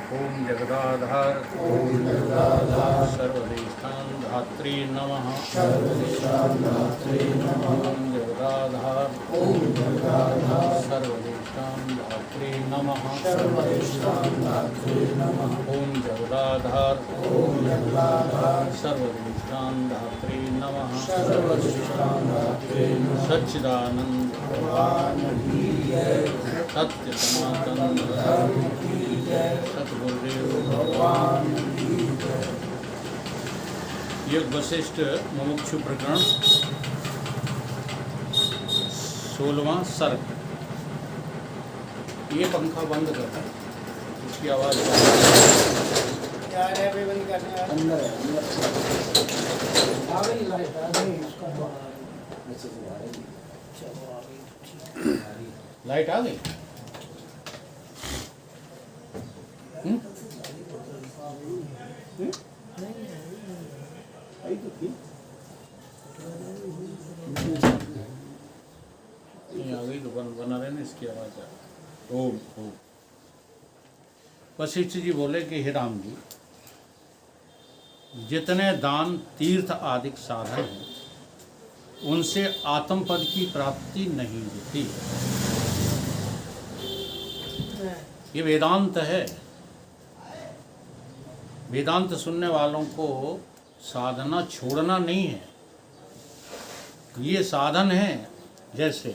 ओम जगदाधार सर्वदेशां धात्री नमः। ओम जगदाधार सर्वदेशां धात्री नमः। ओम जगदाधार सर्वदेशां धात्री नमः। सच्चिदानंद सत्य सनातन सतगुरुदेव भगवान। योग वशिष्ठ मुमुक्षु प्रकरण 16वां सर्ग। ये पंखा बंद करना, इसकी आवाज लाइट आ गई। आ गई तो बना रहे ना, इसकी आवाज आ। ओम ओम। वशिष्ठ जी बोले कि हे राम जी, जितने दान तीर्थ आदि साधन हैं उनसे आत्मपद की प्राप्ति नहीं होती। ये वेदांत है। वेदांत सुनने वालों को साधना छोड़ना नहीं है। ये साधन है। जैसे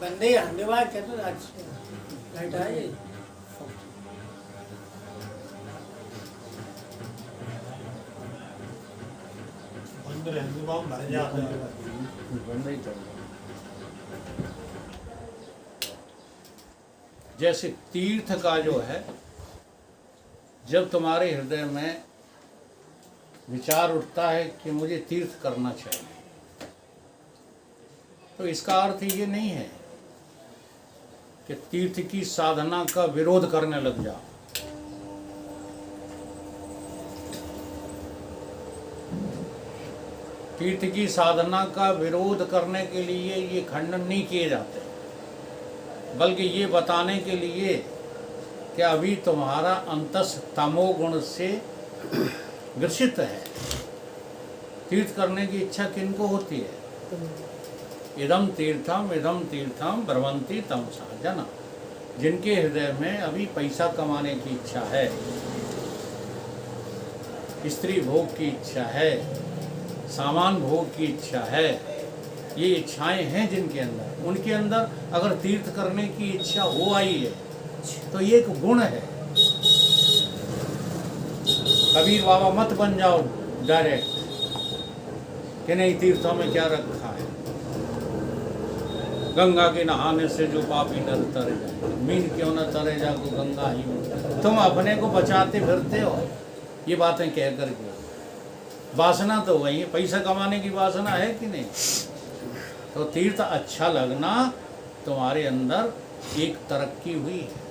बंदे हंडेवार कहते हैं, लाइट आई अंदर हंडेवार भर जाता है। बंद ही चल। जैसे तीर्थ का जो है, जब तुम्हारे हृदय में विचार उठता है कि मुझे तीर्थ करना चाहिए, तो इसका अर्थ ये नहीं है कि तीर्थ की साधना का विरोध करने लग जाओ। तीर्थ की साधना का विरोध करने के लिए ये खंडन नहीं किए जाते, बल्कि ये बताने के लिए कि अभी तुम्हारा अंतस तमोगुण से ग्रसित है। तीर्थ करने की इच्छा किनको होती है? इदम तीर्थम ब्रवंती तमसा जना। जिनके हृदय में अभी पैसा कमाने की इच्छा है, स्त्री भोग की इच्छा है, सामान भोग की इच्छा है, ये इच्छाएं हैं जिनके अंदर, उनके अंदर अगर तीर्थ करने की इच्छा हो आई है तो ये एक गुण है। कबीर बाबा मत बन जाओ डायरेक्ट कि नहीं तीर्थों में क्या रखा है। गंगा के नहाने से जो पापी नर तरे जाए, मीन क्यों न तरे जाको गंगा ही में। तुम अपने को बचाते फिरते हो ये बातें कह करके। वासना तो वही है, पैसा कमाने की वासना है कि नहीं? तो तीर्थ अच्छा लगना तुम्हारे अंदर एक तरक्की हुई है।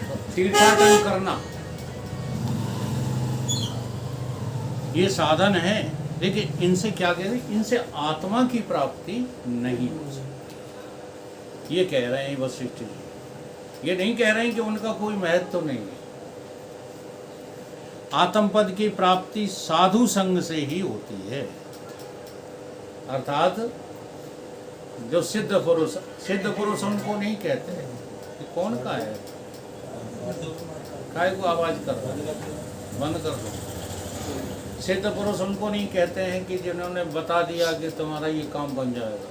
तो तीर्थाटन करना ये साधन है, लेकिन इनसे क्या कह रहे हैं? इनसे आत्मा की प्राप्ति नहीं हो सकती। ये कह रहे हैं वशिष्ठ जी। ये नहीं कह रहे हैं कि उनका कोई महत्व तो नहीं है। आत्मपद की प्राप्ति साधु संग से ही होती है। अर्थात जो सिद्ध पुरुष उनको नहीं कहते कि कौन का है, काय को आवाज कर रहा है, बंद कर दो। सिद्ध पुरुष उनको नहीं कहते हैं कि जिन्होंने बता दिया कि तुम्हारा ये काम बन जाएगा,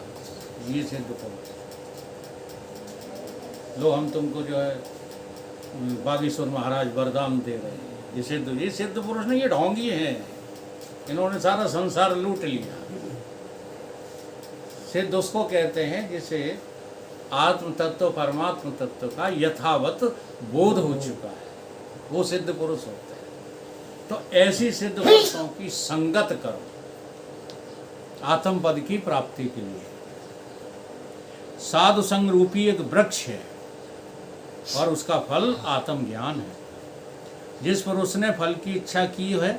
ये सिद्ध पुरुष। लो हम तुमको जो है बागेश्वर महाराज वरदान दे रहे हैं, ये सिद्ध पुरुष नहीं, ये ढोंगी हैं। इन्होंने सारा संसार लूट लिया। सिद्ध उसको कहते हैं जिसे आत्म तत्व परमात्म तत्व का यथावत बोध हो चुका है, वो सिद्ध पुरुष होते हैं। तो ऐसी सिद्ध पुरुषों की संगत करो आत्मपद की प्राप्ति के लिए। साधु संग रूपी एक वृक्ष है और उसका फल आत्मज्ञान है। जिस पुरुष ने फल की इच्छा की है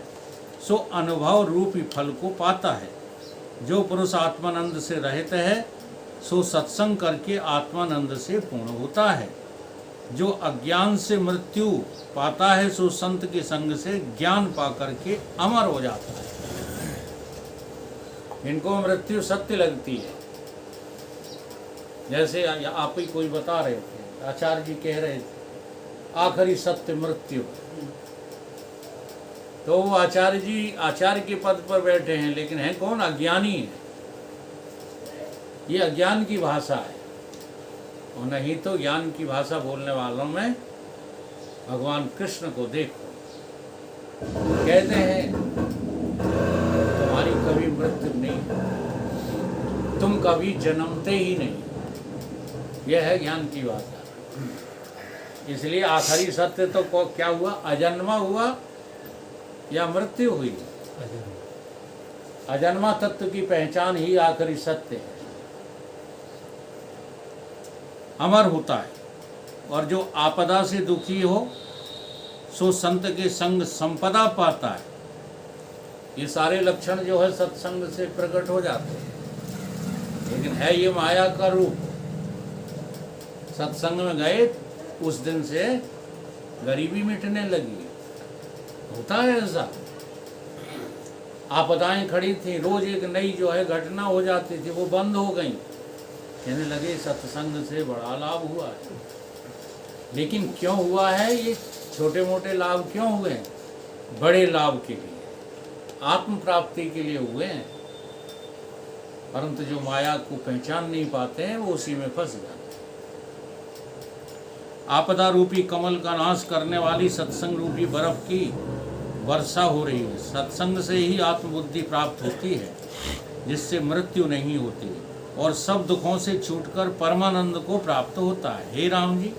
सो अनुभव रूपी फल को पाता है। जो पुरुष आत्मानंद से रहित है सो सत्संग करके आत्मानंद से पूर्ण होता है। जो अज्ञान से मृत्यु पाता है सो संत के संग से ज्ञान पा करके अमर हो जाता है। इनको मृत्यु सत्य लगती है। जैसे आप ही कोई बता रहे थे, आचार्य जी कह रहे थे आखिरी सत्य मृत्यु। तो वो आचार्य जी आचार्य के पद पर बैठे हैं, लेकिन है कौन? अज्ञानी है। ये अज्ञान की भाषा है, और नहीं तो ज्ञान की भाषा बोलने वालों में भगवान कृष्ण को देखो। कहते हैं तुम्हारी कभी मृत्यु नहीं, तुम कभी जन्मते ही नहीं। यह है ज्ञान की भाषा। इसलिए आखिरी सत्य तो क्या हुआ? अजन्मा हुआ या मृत्यु हुई? अजन्मा तत्व की पहचान ही आखिरी सत्य है। अमर होता है। और जो आपदा से दुखी हो सो संत के संग संपदा पाता है। ये सारे लक्षण जो है सत्संग से प्रकट हो जाते हैं, लेकिन है ये माया का रूप। सत्संग में गए उस दिन से गरीबी मिटने लगी। होता है ऐसा। आपदाएं खड़ी थी, रोज एक नई जो है घटना हो जाती थी, वो बंद हो गई। कहने लगे सत्संग से बड़ा लाभ हुआ है। लेकिन क्यों हुआ है? ये छोटे मोटे लाभ क्यों हुए हैं? बड़े लाभ के लिए, आत्म प्राप्ति के लिए हुए हैं। परंतु जो माया को पहचान नहीं पाते हैं वो उसी में फंस जाते हैं। आपदा रूपी कमल का नाश करने वाली सत्संग रूपी बर्फ की वर्षा हो रही है। सत्संग से ही आत्मबुद्धि प्राप्त होती है, जिससे मृत्यु नहीं होती और सब दुखों से छूटकर परमानंद को प्राप्त होता है। हे राम जी,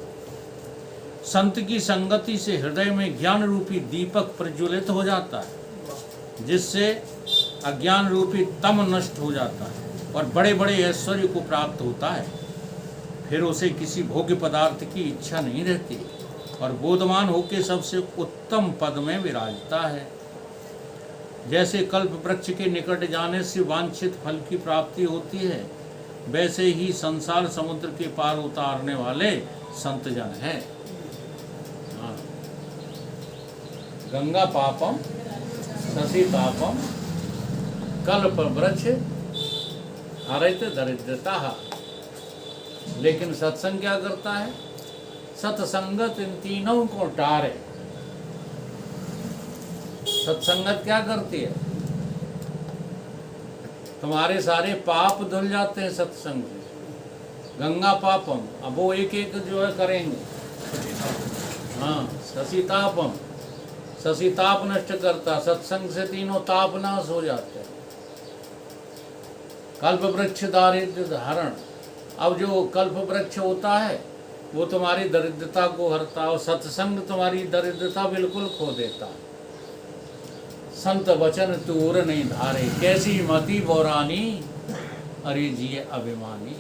संत की संगति से हृदय में ज्ञान रूपी दीपक प्रज्वलित हो जाता है, जिससे अज्ञान रूपी तम नष्ट हो जाता है और बड़े बड़े ऐश्वर्य को प्राप्त होता है। फिर उसे किसी भोग्य पदार्थ की इच्छा नहीं रहती और बोधमान होकर सबसे उत्तम पद में विराजता है। जैसे कल्प वृक्ष के निकट जाने से वांछित फल की प्राप्ति होती है, वैसे ही संसार समुद्र के पार उतारने वाले संत जन हैं। हाँ। गंगा पापम शशि तापम कल्प वृक्ष हरित दरिद्रता। लेकिन सत्संग क्या करता है? सत्संगत इन तीनों को टारे। सत्संगत क्या करती है? तुम्हारे सारे पाप धुल जाते हैं सत्संग से। गंगा पापम, अब वो एक एक जो है करेंगे। हाँ, शशितापम, शशिताप नष्ट करता। सत्संग से तीनों ताप नाश हो जाते हैं। कल्प वृक्ष दारिद्र्य धारण, अब जो कल्प वृक्ष होता है वो तुम्हारी दरिद्रता को हरता और सत्संग तुम्हारी दरिद्रता बिल्कुल खो देता है। संत वचन तूर नहीं धारे, कैसी मति बोरानी, अरे जिये अभिमानी,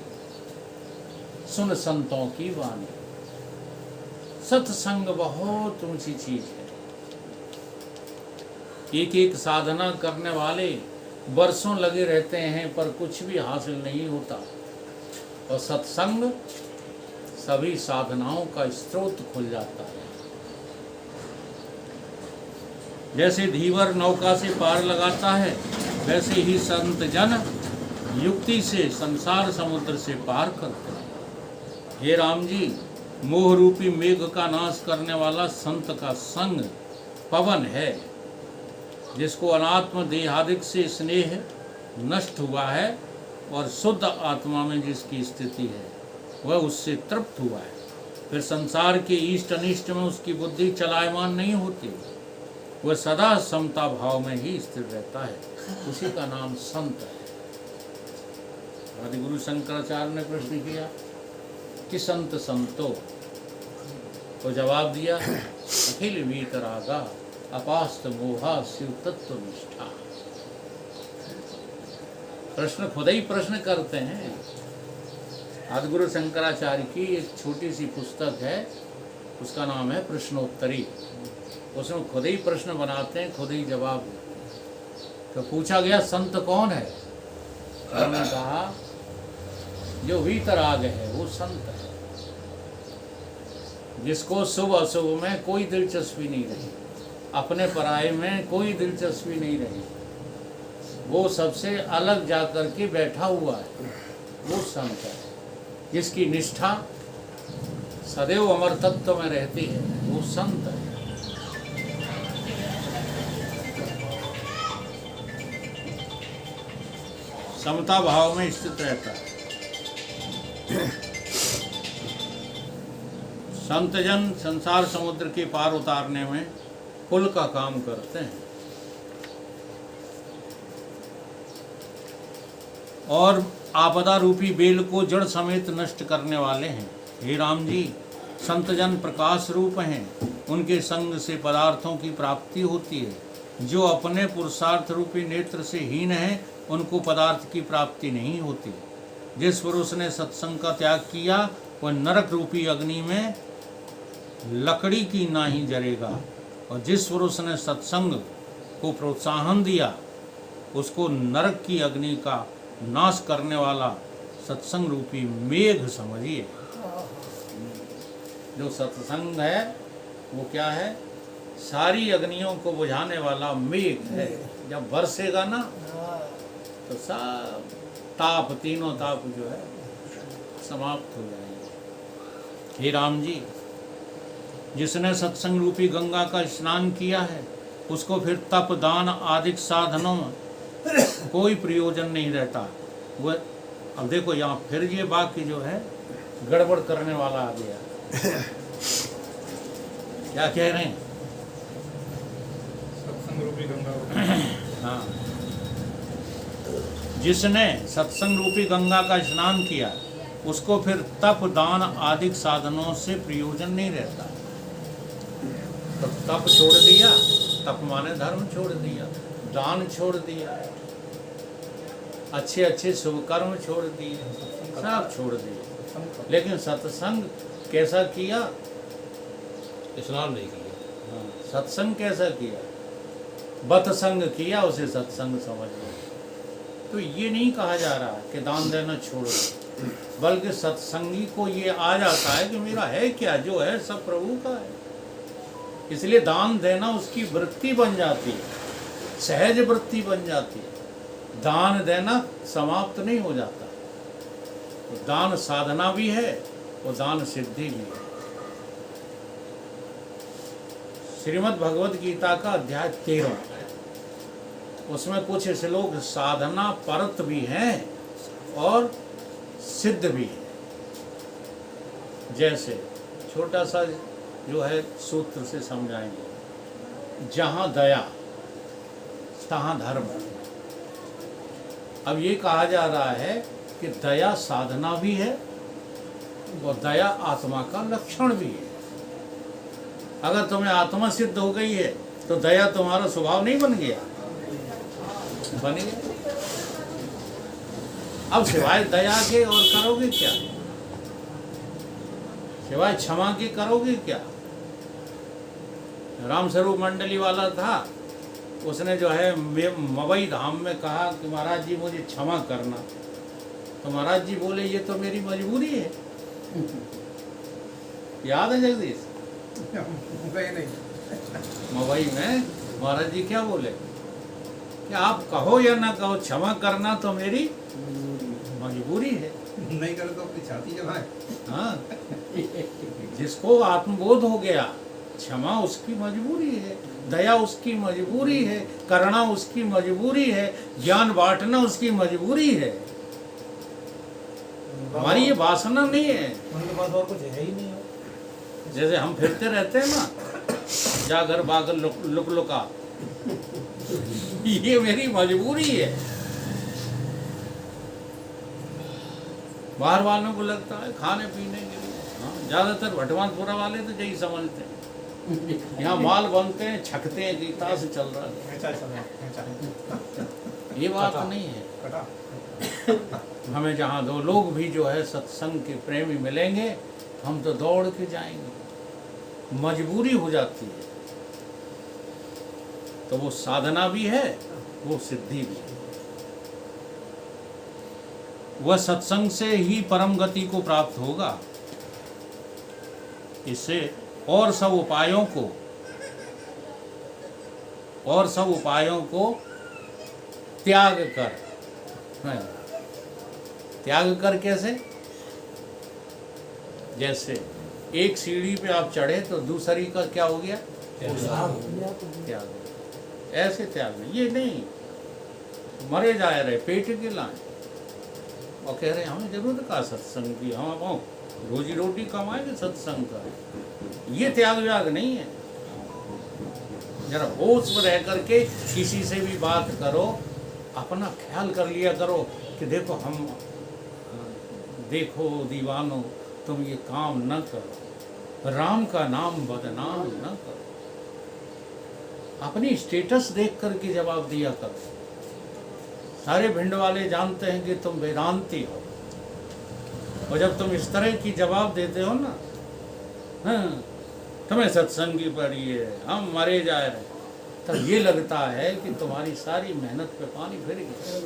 सुन संतों की वाणी। सत्संग बहुत ऊंची चीज है। एक एक साधना करने वाले वर्षों लगे रहते हैं पर कुछ भी हासिल नहीं होता, और सत्संग सभी साधनाओं का स्रोत खुल जाता है। जैसे धीवर नौका से पार लगाता है, वैसे ही संत जन युक्ति से संसार समुद्र से पार करते हैं। हे राम जी, मोह रूपी मेघ का नाश करने वाला संत का संग पवन है, जिसको अनात्म देहादिक से स्नेह नष्ट हुआ है और शुद्ध आत्मा में जिसकी स्थिति है वह उससे तृप्त हुआ है। फिर संसार के इष्ट अनिष्ट में उसकी बुद्धि चलायमान नहीं होती, वह सदा समता भाव में ही स्थिर रहता है। उसी का नाम संत है। आदि गुरु शंकराचार्य ने प्रश्न किया कि संत संतो, तो जवाब दिया अखिल वीतरागा अपास्त मोहा शिव तत्व निष्ठा। प्रश्न खुद ही प्रश्न करते हैं। आदिगुरु शंकराचार्य की एक छोटी सी पुस्तक है, उसका नाम है प्रश्नोत्तरी। उसमें खुद ही प्रश्न बनाते हैं, खुद ही जवाब देते हैं। तो पूछा गया संत कौन है? उन्होंने कहा जो वीतराग है वो संत है, जिसको शुभ अशुभ में कोई दिलचस्पी नहीं रही, अपने पराये में कोई दिलचस्पी नहीं रही, वो सबसे अलग जाकर के बैठा हुआ है, वो संत है। जिसकी निष्ठा सदैव अमर तत्व में रहती है, वो संत है। समता भाव में स्थित रहता है। संतजन संसार समुद्र के पार उतारने में पुल का काम करते हैं और आपदा रूपी बेल को जड़ समेत नष्ट करने वाले हैं। हे राम जी, संतजन प्रकाश रूप हैं, उनके संग से पदार्थों की प्राप्ति होती है। जो अपने पुरुषार्थ रूपी नेत्र से हीन है, उनको पदार्थ की प्राप्ति नहीं होती। जिस पुरुष ने सत्संग का त्याग किया, वह नरक रूपी अग्नि में लकड़ी की नाही जरेगा, और जिस पुरुष ने सत्संग को प्रोत्साहन दिया, उसको नरक की अग्नि का नाश करने वाला सत्संग रूपी मेघ समझिए। जो सत्संग है वो क्या है? सारी अग्नियों को बुझाने वाला मेघ है। जब बरसेगा ना तो सब ताप, तीनों ताप जो है समाप्त हो जाएंगे। हे राम जी, जिसने सत्संग रूपी गंगा का स्नान किया है, उसको फिर तप, दान आदि साधनों में कोई प्रयोजन नहीं रहता। वह अब देखो यहाँ फिर ये वाक्य जो है गड़बड़ करने वाला आ गया। क्या कह रहे हैं? सत्संग रूपी गंगा। हाँ, जिसने सत्संग रूपी गंगा का स्नान किया, उसको फिर तप, दान आदि साधनों से प्रयोजन नहीं रहता। तो तप छोड़ दिया, तप माने धर्म छोड़ दिया, दान छोड़ दिया, अच्छे अच्छे शुभ कर्म छोड़ दिए, सब छोड़ दिए। लेकिन सत्संग कैसा किया? स्नान नहीं किया। हाँ, सत्संग कैसा किया? बतसंग किया, उसे सत्संग समझ लो। तो ये नहीं कहा जा रहा कि दान देना छोड़ दो, बल्कि सत्संगी को ये आ जाता है कि मेरा है क्या, जो है सब प्रभु का है। इसलिए दान देना उसकी वृत्ति बन जाती है, सहज वृत्ति बन जाती है। दान देना समाप्त नहीं हो जाता। तो दान साधना भी है और दान सिद्धि भी है। श्रीमद् भगवद गीता का अध्याय 13, उसमें कुछ श्लोक साधना परत भी हैं और सिद्ध भी है। जैसे छोटा सा जो है सूत्र से समझाएंगे, जहाँ दया तहाँ धर्म। अब ये कहा जा रहा है कि दया साधना भी है और दया आत्मा का लक्षण भी है। अगर तुम्हें आत्मा सिद्ध हो गई है तो दया तुम्हारा स्वभाव नहीं बन गया? बन गया। अब सिवाय दया के और करोगे क्या? सिवाय क्षमा के करोगे क्या? राम स्वरूप मंडली वाला था, उसने जो है मवई धाम में कहा कि महाराज जी मुझे क्षमा करना। तो महाराज जी बोले ये तो मेरी मजबूरी है। याद है जगदीश? मवई में महाराज जी क्या बोले कि आप कहो या ना कहो, क्षमा करना तो मेरी मजबूरी है। नहीं करो तो अपनी छाती जमाए। हाँ, जिसको आत्मबोध हो गया, क्षमा उसकी मजबूरी है, दया उसकी मजबूरी है, करुणा उसकी मजबूरी है, ज्ञान बांटना उसकी मजबूरी है। हमारी ये वासना नहीं है। उनके पास और कुछ है ही नहीं। जैसे हम फिरते रहते हैं ना, जागर बागर लुक लुका, ये मेरी मजबूरी है। बाहर वालों को लगता है खाने पीने के लिए। हाँ, ज्यादातर भटवानपुरा वाले तो यही समझते हैं, यहाँ माल बनते हैं, छकते हैं, गीता से चल रहा है। ये बात नहीं है। हमें जहाँ दो लोग भी जो है सत्संग के प्रेमी मिलेंगे, हम तो दौड़ के जाएंगे। मजबूरी हो जाती है, तो वो साधना भी है, वो सिद्धि भी है। वह सत्संग से ही परम गति को प्राप्त होगा। इससे और सब उपायों को त्याग कर, त्याग कर कैसे? जैसे एक सीढ़ी पे आप चढ़े तो दूसरी का क्या हो गया? त्याग। ऐसे त्याग नहीं, ये नहीं मरे जा रहे पेट के लाए और कह रहे हमें जरूरत का सत्संग की, हम रोजी रोटी कमाएंगे सत्संग का। ये त्याग व्याग नहीं है। जरा होश में रह करके किसी से भी बात करो, अपना ख्याल कर लिया करो कि देखो दीवानो, तुम ये काम न करो, राम का नाम बदनाम न करो। अपनी स्टेटस देख करके जवाब दिया करो। सारे भिंड वाले जानते हैं कि तुम वेदांती हो, और जब तुम इस तरह की जवाब देते हो ना, हाँ, तुम्हें सत्संगी पड़ी है, हम मरे जा रहे, तब ये लगता है कि तुम्हारी सारी मेहनत पे पानी फिर गया।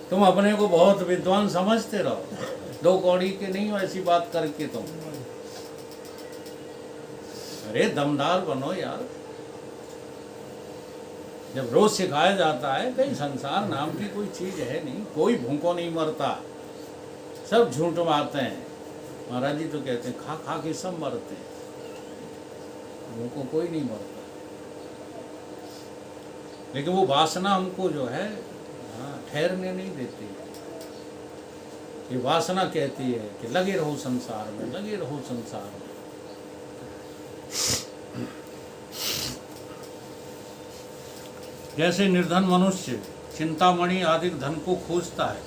तुम अपने को बहुत विद्वान समझते रहो, दो कौड़ी के नहीं हो ऐसी बात करके तुम। अरे दमदार बनो यार। जब रोज सिखाया जाता है कहीं संसार नाम की कोई चीज है नहीं, कोई भूखों नहीं मरता, सब झूठ बातें हैं। महाराज जी तो कहते हैं खा खा के सब मरते हैं, भूखों कोई नहीं मरता। लेकिन वो वासना हमको जो है ठहरने नहीं देती। ये वासना कहती है कि लगे रहो संसार में, लगे रहो संसार में। जैसे निर्धन मनुष्य चिंतामणि आदि धन को खोजता है,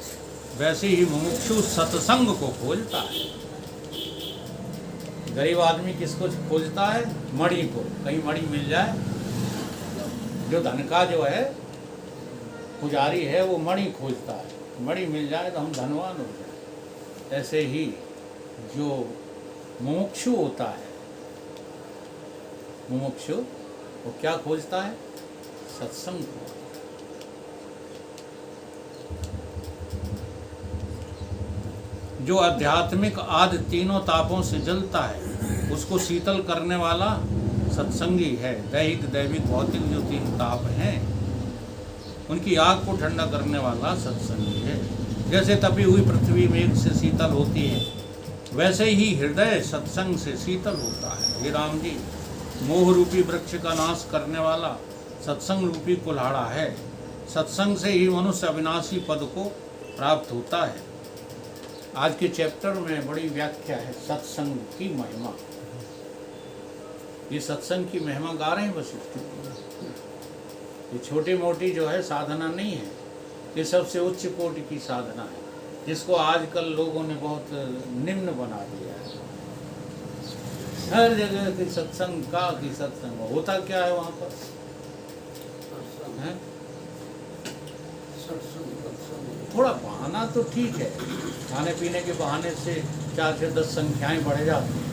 वैसे ही मुमुक्षु सत्संग को खोजता है। गरीब आदमी किसको खोजता है? मणि को। कहीं मणि मिल जाए। जो धन का जो है पुजारी है वो मणि खोजता है, मणि मिल जाए तो हम धनवान हो जाए। ऐसे ही जो मुमुक्षु होता है, मुमुक्षु वो क्या खोजता है? सत्संग को। जो आध्यात्मिक आदि तीनों तापों से जलता है उसको शीतल करने वाला सत्संगी है। दैहिक दैविक भौतिक जो तीन ताप हैं उनकी आग को ठंडा करने वाला सत्संगी है। जैसे तपी हुई पृथ्वी मेघ से शीतल होती है, वैसे ही हृदय सत्संग से शीतल होता है। हे राम जी, मोह रूपी वृक्ष का नाश करने वाला सत्संग रूपी कुल्हाड़ा है। सत्संग से ही मनुष्य अविनाशी पद को प्राप्त होता है। आज के चैप्टर में बड़ी व्याख्या है सत्संग की महिमा। ये सत्संग की महिमा गा रहे हैं वशिष्ठ। ये छोटी मोटी जो है साधना नहीं है, ये सबसे उच्च कोटि की साधना है, जिसको आजकल लोगों ने बहुत निम्न बना दिया है। हर जगह की सत्संग का की सत्संग होता क्या है वहाँ पर? है? थोड़ा बहाना तो ठीक है, खाने पीने के बहाने से 4 से 10 संख्याएं बढ़ जाती हैं,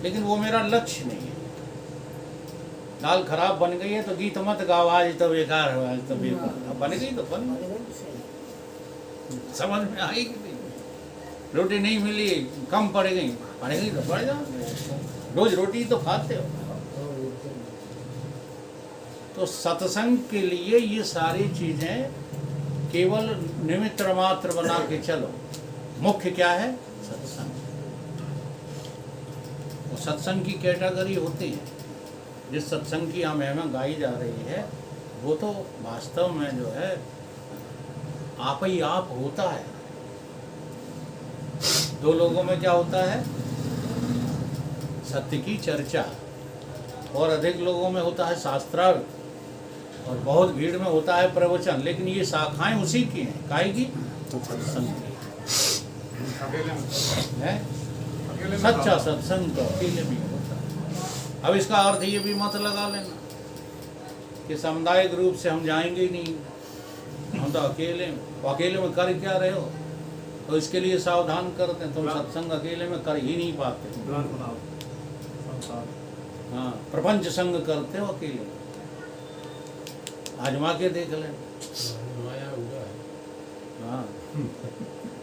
लेकिन वो मेरा लक्ष्य नहीं है। दाल खराब बन गई है तो गीत मत गाओ आज तो बेकार है, आज तो बेकार। बन गई तो बन गई, समझ में आई कि नहीं? रोटी नहीं मिली, कम पड़ गई, तो बढ़ जाओ। रोज रोटी तो खाते हो। तो सत्संग के लिए ये सारी चीजें केवल निमित्त मात्र बना के चलो। मुख्य क्या है? सत्संग। वो सत्संग की कैटेगरी होती है। जिस सत्संग की यहाँ महिमा गाई जा रही है वो तो वास्तव में जो है आप ही आप होता है। 2 लोगों में क्या होता है? सत्य की चर्चा, और अधिक लोगों में होता है शास्त्रार्थ, और बहुत भीड़ में होता है प्रवचन। लेकिन ये शाखाएं उसी की हैं। काहे की? सत्संग की है। सच्चा सत्संग तो अकेले में होता है। अब इसका अर्थ ये भी मत लगा लेना कि सामुदायिक रूप से हम जाएंगे ही नहीं, हम तो अकेले में कर क्या रहे हो? तो इसके लिए सावधान करते हैं, तुम सत्संग अकेले में कर ही नहीं पाते। हाँ, प्रपंच संग करते हो अकेले। आजमा के देख लें। हाँ,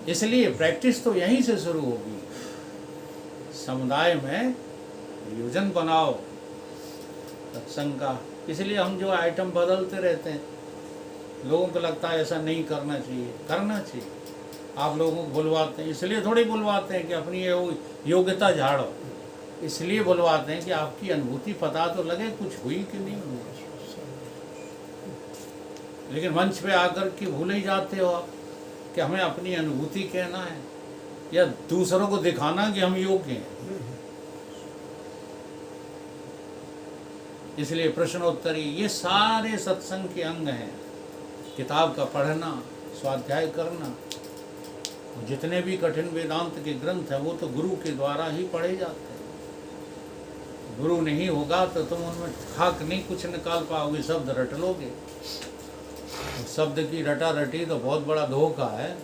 इसलिए प्रैक्टिस तो यहीं से शुरू होगी। समुदाय में योजन बनाओ सत्संग का। इसलिए हम जो आइटम बदलते रहते हैं, लोगों को लगता है ऐसा नहीं करना चाहिए, करना चाहिए। आप लोगों को बुलवाते हैं, इसलिए थोड़ी बुलवाते हैं कि अपनी योग्यता झाड़ो, इसलिए बुलवाते हैं कि आपकी अनुभूति पता तो लगे कुछ हुई कि नहीं हुई। लेकिन मंच पे आकर के भूल ही जाते हो आप कि हमें अपनी अनुभूति कहना है या दूसरों को दिखाना कि हम योग्य हैं। इसलिए प्रश्नोत्तरी ये सारे सत्संग के अंग हैं। किताब का पढ़ना, स्वाध्याय करना, जितने भी कठिन वेदांत के ग्रंथ हैं वो तो गुरु के द्वारा ही पढ़े जाते हैं। गुरु नहीं होगा तो तुम उनमें खाक नहीं कुछ निकाल पाओगे, शब्द रट लोगे। शब्द की रटा रटी तो बहुत बड़ा धोखा है।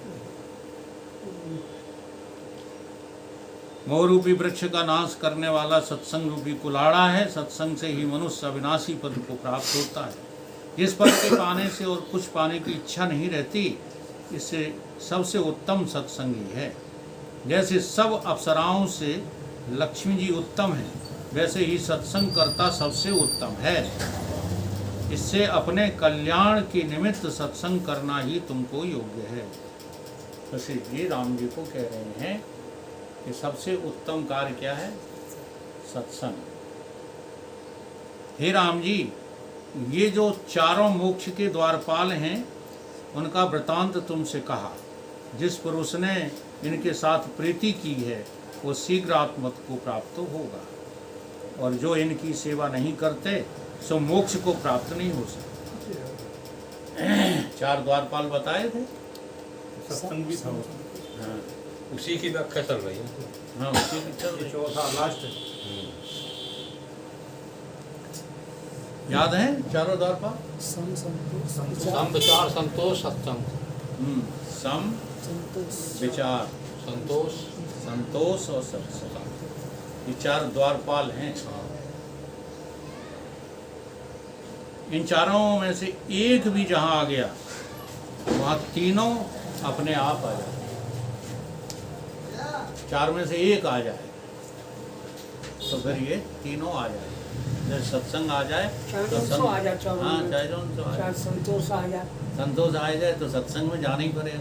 मोह रूपी वृक्ष का नाश करने वाला सत्संग रूपी कुलाड़ा है। सत्संग से ही मनुष्य अविनाशी पद को प्राप्त होता है। जिस पद के पाने से और कुछ पाने की इच्छा नहीं रहती, इससे सबसे उत्तम सत्संगी है। जैसे सब अप्सराओं से लक्ष्मी जी उत्तम है, वैसे ही सत्संग करता सबसे उत्तम है। इससे अपने कल्याण के निमित्त सत्संग करना ही तुमको योग्य है। वशिष्ठ जी राम जी को कह रहे हैं कि सबसे उत्तम कार्य क्या है? सत्संग। हे राम जी, ये जो चारों मोक्ष के द्वारपाल हैं उनका वृतांत तुमसे कहा। जिस पुरुष ने इनके साथ प्रीति की है वो शीघ्र आत्मत को प्राप्त होगा, और जो इनकी सेवा नहीं करते सो मोक्ष को प्राप्त नहीं हो सकता। चार द्वारपाल बताए थे। सत्संग भी था हाँ उसी की व्याख्या चल रही है। हाँ, उसी की चल रही। चौथा लास्ट याद है चारों द्वारपाल? सम संतोष सम विचार संतोष सत्संग। सम संतोष विचार संतोष संतोष और सत्संग, ये चार द्वारपाल हैं। इन चारों में से एक भी जहां आ गया वहां तीनों अपने आप आ जाए। चार में से एक आ जाए तो फिर ये तीनों आ जाए। जब सत्संग आ जाए तो आ जाए, चारों हाँ में। चाहे जो आ जाए, संतोष आ जाए। संतोष आ जाए तो सत्संग में जाना ही पड़ेगा।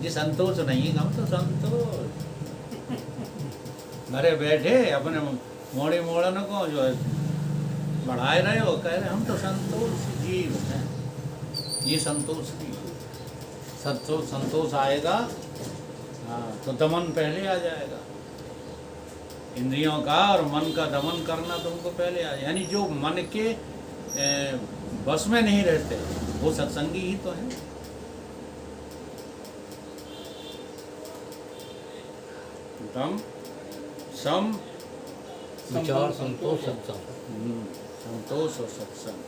जी संतोष नहीं, हम तो संतोष घरे बैठे अपने मोड़ी मोड़न को जो है बढ़ाए रहे हो, कह रहे हम तो संतोष जीव हैं। ये संतोष की संतोष आएगा हाँ तो दमन पहले आ जाएगा। इंद्रियों का और मन का दमन करना तुमको पहले आ जाए। यानी जो मन के बस में नहीं रहते वो सत्संगी ही तो है। दम सम विचार संतोष सत्संग। संतोष और सत्संग।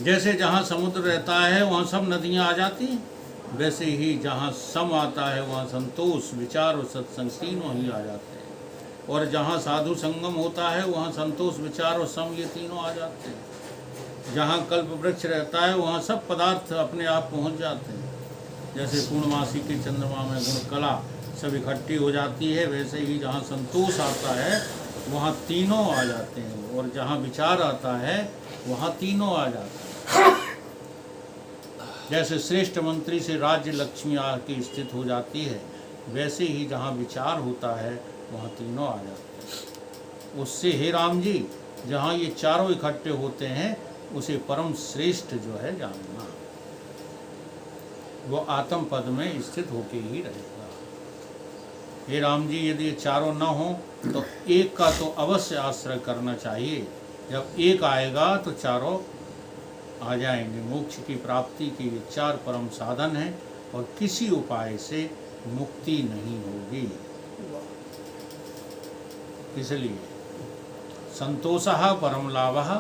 जैसे जहाँ समुद्र रहता है वहाँ सब नदियाँ आ जाती हैं, वैसे ही जहाँ सम आता है वहाँ संतोष विचार और सत्संग तीनों ही आ जाते हैं। और जहाँ साधु संगम होता है वहाँ संतोष विचार और सम ये तीनों आ जाते हैं। जहाँ कल्प वृक्ष रहता है वहाँ सब पदार्थ अपने आप पहुँच जाते हैं। जैसे पूर्णमासी के चंद्रमा में गुण कला सब इकट्ठी हो जाती है, वैसे ही जहाँ संतोष आता है वहाँ तीनों आ जाते हैं। और जहाँ विचार आता है वहाँ तीनों आ जाते हैं। जैसे श्रेष्ठ मंत्री से राज्य लक्ष्मी आके स्थित हो जाती है, वैसे ही जहाँ विचार होता है वहाँ तीनों आ जाते हैं। उससे हे राम जी, जहाँ ये चारों इकट्ठे होते हैं उसे परम श्रेष्ठ जो है जानना, वो आत्म पद में स्थित होके ही रहेगा। हे राम जी, यदि ये चारों न हो तो एक का तो अवश्य आश्रय करना चाहिए। जब एक आएगा तो चारों आ जाएंगे। मोक्ष की प्राप्ति के ये चार परम साधन हैं और किसी उपाय से मुक्ति नहीं होगी। इसलिए संतोषः परम लाभः,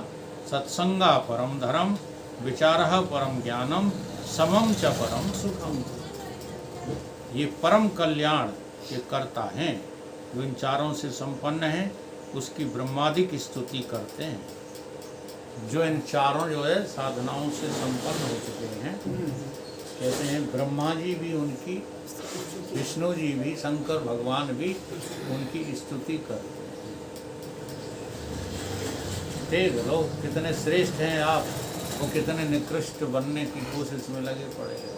सत्संगा परम धर्म, विचारः परम ज्ञानम, समम च परम सुखम। ये परम कल्याण के कर्ता हैं। जो इन चारों से संपन्न हैं उसकी ब्रह्मादिक स्तुति करते हैं। जो इन चारों जो है साधनाओं से संपन्न हो चुके हैं, कहते हैं ब्रह्मा जी भी उनकी, विष्णु जी भी, शंकर भगवान भी उनकी स्तुति करते हैं। देख लो कितने श्रेष्ठ हैं आप, वो कितने निकृष्ट बनने की कोशिश में लगे पड़े हैं।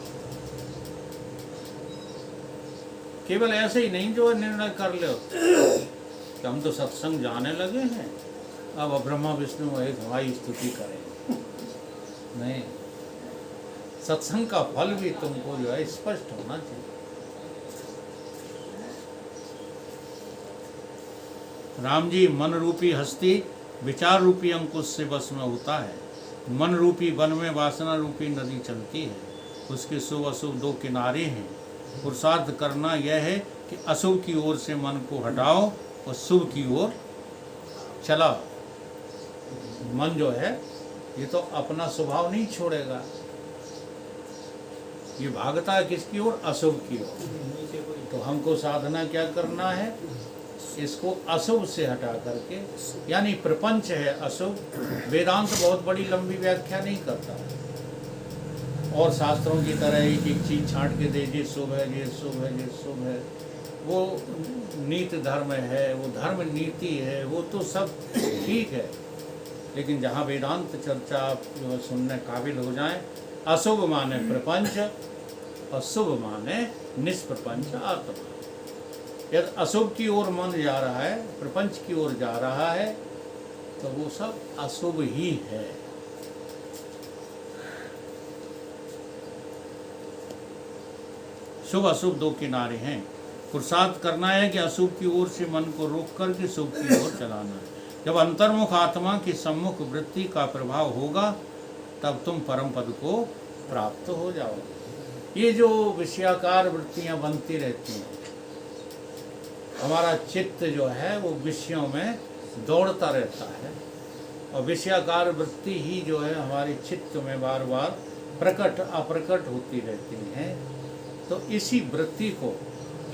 केवल ऐसे ही नहीं जो निर्णय कर लो कि हम तो सत्संग जाने लगे हैं, अब ब्रह्मा विष्णु महेश हमारी स्तुति करें। नहीं, सत्संग का फल भी तुमको जो है स्पष्ट होना चाहिए। राम जी, मन रूपी हस्ती विचार रूपी अंकुश से बस में होता है। मन रूपी वन में वासना रूपी नदी चलती है, उसके शुभ अशुभ दो किनारे हैं। पुरुषार्थ करना यह है कि अशुभ की ओर से मन को हटाओ और शुभ की ओर चलाओ। मन जो है ये तो अपना स्वभाव नहीं छोड़ेगा, ये भागता है किसकी ओर? अशुभ की ओर। तो हमको साधना क्या करना है? इसको अशुभ से हटा करके, यानी प्रपंच है अशुभ। वेदांत बहुत बड़ी लंबी व्याख्या नहीं करता है, और शास्त्रों की तरह एक एक चीज छांट के दे, ये शुभ है, ये शुभ है, ये शुभ है। वो नीत धर्म है, वो धर्म नीति है, वो तो सब ठीक है, लेकिन जहाँ वेदांत चर्चा आप जो है सुनने काबिल हो जाएं, अशुभ माने प्रपंच और शुभ माने निष्प्रपंच आत्मा। यदि अशुभ की ओर मन जा रहा है, प्रपंच की ओर जा रहा है, तो वो सब अशुभ ही है। शुभ अशुभ दो किनारे हैं। पुरुषार्थ करना है कि अशुभ की ओर से मन को रोक करके शुभ की ओर चलाना है। जब अंतर्मुख आत्मा की सम्मुख वृत्ति का प्रभाव होगा, तब तुम परम पद को प्राप्त हो जाओगे। ये जो विषयाकार वृत्तियां बनती रहती हैं, हमारा चित्त जो है वो विषयों में दौड़ता रहता है, और विषयाकार वृत्ति ही जो है हमारे चित्त में बार बार प्रकट अप्रकट होती रहती हैं। तो इसी वृत्ति को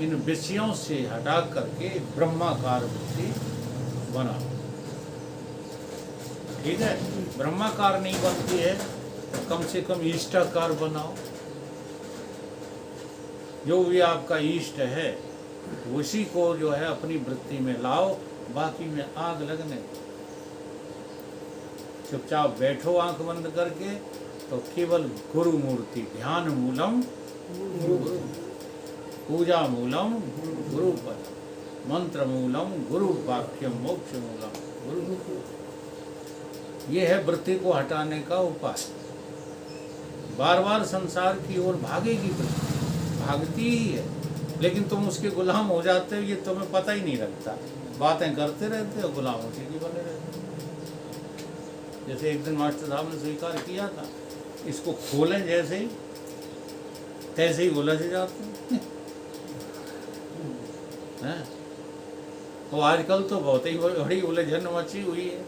इन विषयों से हटा करके ब्रह्माकार वृत्ति बनाओ। ठीक है, ब्रह्माकार नहीं बनती है तो कम से कम इष्टाकार बनाओ। जो भी आपका इष्ट है उसी को जो है अपनी वृत्ति में लाओ, बाकी में आग लगने दो। चुपचाप बैठो आंख बंद करके, तो केवल गुरु मूर्ति ध्यान मूलम गुरु, पूजा मूलम गुरु पद, मंत्र मूलम गुरु वाक्यम, मोक्ष मूलम गुरु। ये है वृत्ति को हटाने का उपाय। बार बार संसार की ओर भागेगी वृत्ति, भागती ही है, लेकिन तुम उसके गुलाम हो जाते हो, ये तुम्हें पता ही नहीं लगता। बातें करते रहते हो, गुलाम उसी की बने रहते हो। जैसे एक दिन मास्टर साहब ने स्वीकार किया था, इसको खोलें जैसे ही तैसे ही उलझ जाते हैं। तो आजकल तो बहुत ही बड़ी उलझन मची हुई है।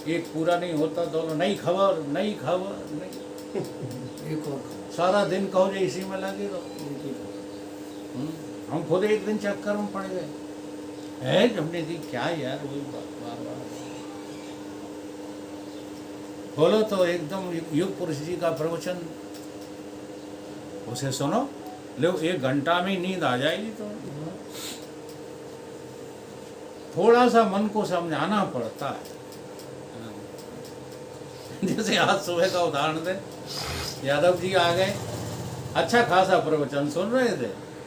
एक पूरा नहीं होता तो नई खबर, नई खबर, नहीं। एक और सारा दिन कहो जो इसी में लगे रहो। हम खुद एक दिन चक्कर में पड़ गए है, हमने दी क्या यार वही बार बार बोलो तो एकदम युग पुरुष जी का प्रवचन उसे सुनो, लो 1 घंटा में नींद आ जाएगी। तो थोड़ा सा मन को समझाना पड़ता है। जैसे आज सुबह का उदाहरण दे, यादव जी आ गए, अच्छा खासा प्रवचन सुन रहे थे,